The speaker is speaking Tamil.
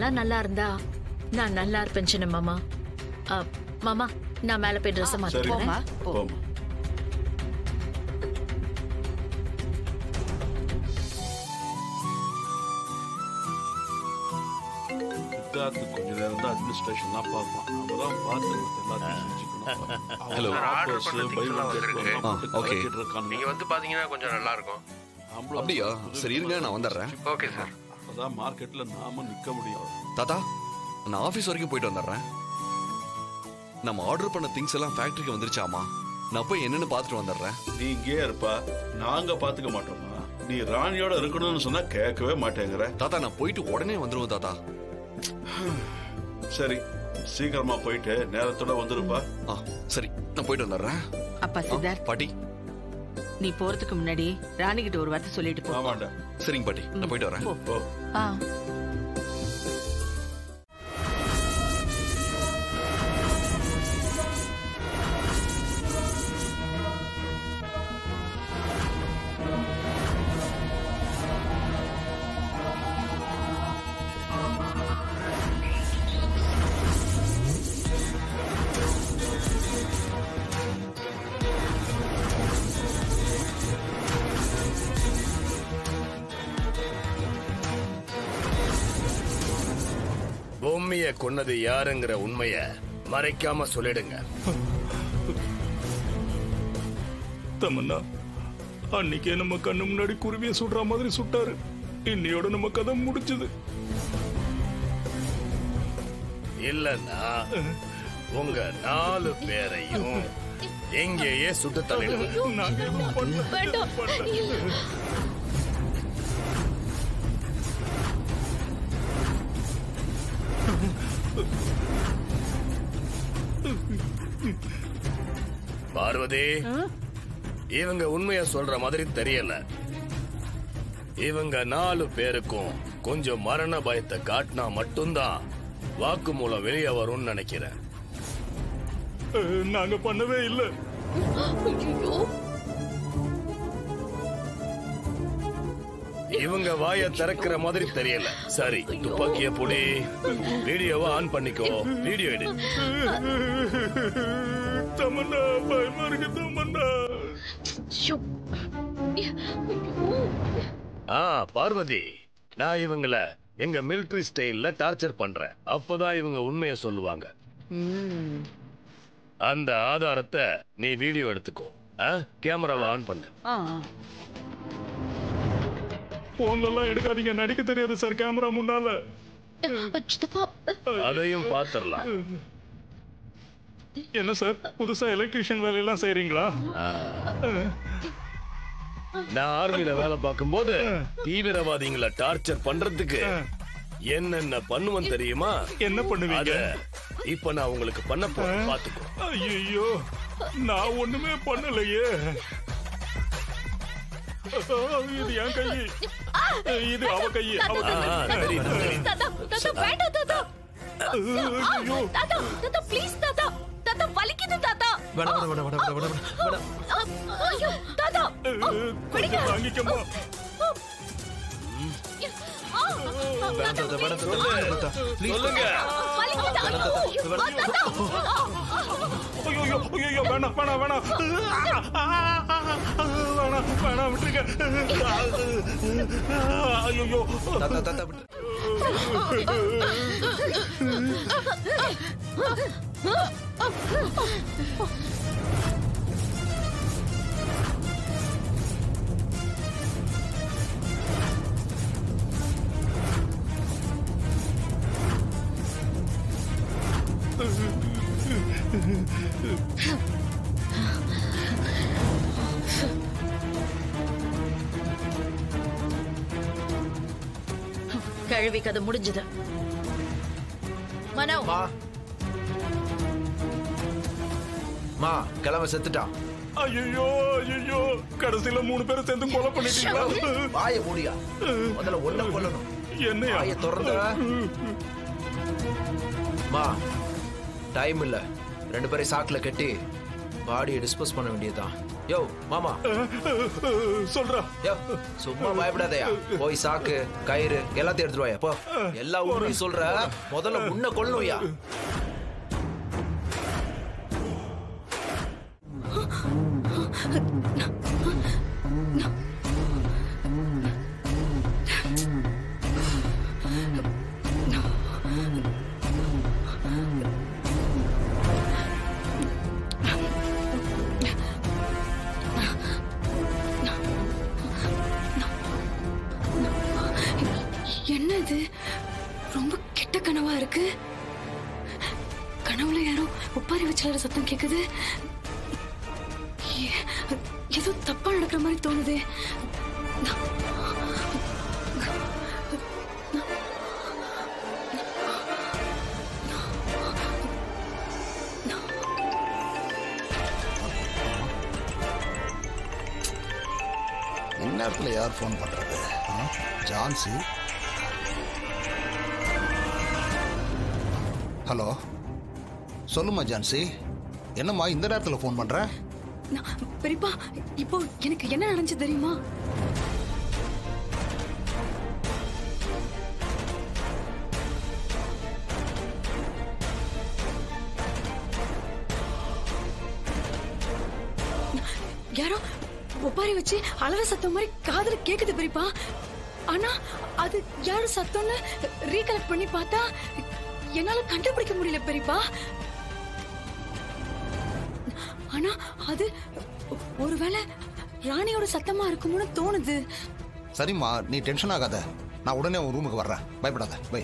அவெல்லாம் நல்லா இருந்தா நான் நல்லா இருப்பேன் சின்ன மாமா. மாமா நான் மேல போய் ட்ரெஸ் மாத்திக்கிறேன். கொஞ்ச நேரம் தான் அட்மினிஸ்ட்ரேஷன்லாம் பார்ப்பான். அவதான் பார்த்து ஹலோ ஓகே. நீங்க வந்து பாத்தீங்கன்னா கொஞ்சம் நல்லா இருக்கும். அப்படியா? சரி இருங்க, நான் வந்துடுறேன். Okay sir. அப்பதான் மார்க்கெட்ல நாம நிக்க முடியும். தாத்தா நான் ஆபீஸ் வரைக்கும் போயிட்டு வந்துடுறேன். நம்ம ஆர்டர் பண்ண திங்ஸ் எல்லாம் ஃபேக்டரிக்கு வந்துருச்சாமா? நான் போய் என்னன்னு பாத்துட்டு வந்துடுறேன். நீ இங்கே இருப்பா, நாங்க பாத்துக்க மாட்டோமா? நீ ராணியோட இருக்கணும்னு சொன்னா கேட்கவே மாட்டேங்கிற. தாத்தா நான் போயிட்டு உடனே வந்துருவேன் தாத்தா. சரி சீக்கிரமா போயிட்டு நேரத்தோட வந்துருப்பா. சரி நான் போயிட்டு வந்துடுறேன். அப்பா சித்தார்த், பாட்டி நீ போறதுக்கு முன்னாடி ராணி கிட்ட ஒரு வார்த்தை சொல்லிட்டு போ. ஆமாண்டா. சரிங்க பாட்டி, நான் போயிட்டு வரேன். போ. பொம்மைய கொன்னது யாருங்கிற உண்மைய மறைக்காம சொல்லிடுங்க. தமன்னா, அன்னைக்கே நம்ம கண்ணு முன்னாடி குருவிய சுடுற மாதிரி சுட்டாரு. இன்னையோட நம்ம கதை முடிச்சது. இல்லன்னா உங்க 4 பேரையும் எங்கேயே சுட்டு தள்ளிடுவேன். பார்வதி, இவங்க உண்மைய சொல்ற மாதிரி தெரியல. இவங்க 4 பேருக்கும் கொஞ்சம் மரண பயத்தை காட்டினா மட்டும்தான் வாக்குமூலம் வெளியே வரும்னு நினைக்கிறேன். நாங்க பண்ணவே இல்லை. இவங்க வாய திறக்கிற மாதிரி தெரியல. சரி, துப்பாக்கிய புடி, வீடியோவை ஆன் பண்ணிக்கோ. வீடியோ எடு. தமன்னா, பயமா இருக்கு தமன்னா. பார்வதி, நான் இவங்கள எங்க மிலிட்டரி ஸ்டைல்ல டார்ச்சர் பண்றேன். அப்பதான் இவங்க உண்மையை சொல்லுவாங்க. அந்த ஆதாரத்தை நீ வீடியோ எடுத்துக்கோ. கேமராவை ஆன் பண்ணு. போன்ல எல்லாம் எடுக்காதீங்க, நடிக்க தெரியாது சார் கேமரா முன்னால. அதையும் பாத்துடலாம். என்ன சார், புதுசா எலக்ட்ரிஷியன் வேலையெல்லாம் செய்றீங்களா? நான் ஆர்மியில வேலை பார்க்கும் போது தீவிரவாதிகளை டார்ச்சர் பண்றதுக்கு என்னென்ன பண்ணுவேன் தெரியுமா? என்ன பண்ணுவீங்க? இப்ப நான் உங்களுக்கு பண்ண போறேன், பாத்துக்கோ. ஐயோ, நான் ஒண்ணுமே பண்ணலையே. இது என் கை, இது அவ கை. வாங்கிக்கமா. சொல்லுங்க. வேணாம் வேணாம் வேணாம் வேணாம் வேணாம், விட்டுருங்க. ஐயோ, கழுவி கதை முடிஞ்சது. மனோ, மா கிளம்ப செத்துட்டான். ஐயோ ஐயோ, கடைசியில 3 பேரும் சேர்ந்து கொலை பண்ணிட்டீங்களா? வாய மூடியா, முதல்ல ஒண்ணு கொல்லணும். என்னையா? வாய திறந்த. மா டைம் இல்ல, 2 பேரை சாக்குல கட்டி பாடியை டிஸ்போஸ் பண்ண வேண்டியதுதான். யோ மாமா சொல்றா. யோ சும்மா பயப்படாதயா. போய் சாக்கு கயிறு எல்லாத்தையும் எடுத்துட்டு வாயா போ. எல்லா ஊரையும் சொல்ற, முதல்ல உன்னை கொல்லணும்யா. என்ன இது? ரொம்ப கெட்ட கனவா இருக்கு. கனவுல யாரோ ஒப்பாரி வச்சு சத்தம் கேக்குது. ஏதோ தப்பா நடக்கிற மாதிரி தோணுது. இந்நேரத்தில் யார் ஃபோன் பண்றது? ஜான்சி. ஹலோ, சொல்லுமா ஜான்சி. என்னம்மா இந்த நேரத்தில் ஃபோன் பண்ற? பெரியப்பா, இப்போ எனக்கு என்ன நடந்துச்சு தெரியுமா? யாரோ ஒப்பாரி வச்சு அலற சத்தம் மாதிரி காதுல கேக்குது பெரியப்பா. ஆனா அது யாரு சத்தம்னு ரீகலெக்ட் பண்ணி பார்த்தா என்னால கண்டுபிடிக்க முடியல பெரியப்பா. ஆனா அது ஒருவேளை ராணியோட சத்தமா இருக்கும்னு தோணுது. சரிம்மா, நீ டென்ஷன் ஆகாத. நான் உடனே உன் ரூமுக்கு வர்றேன். பயப்படாத. பை.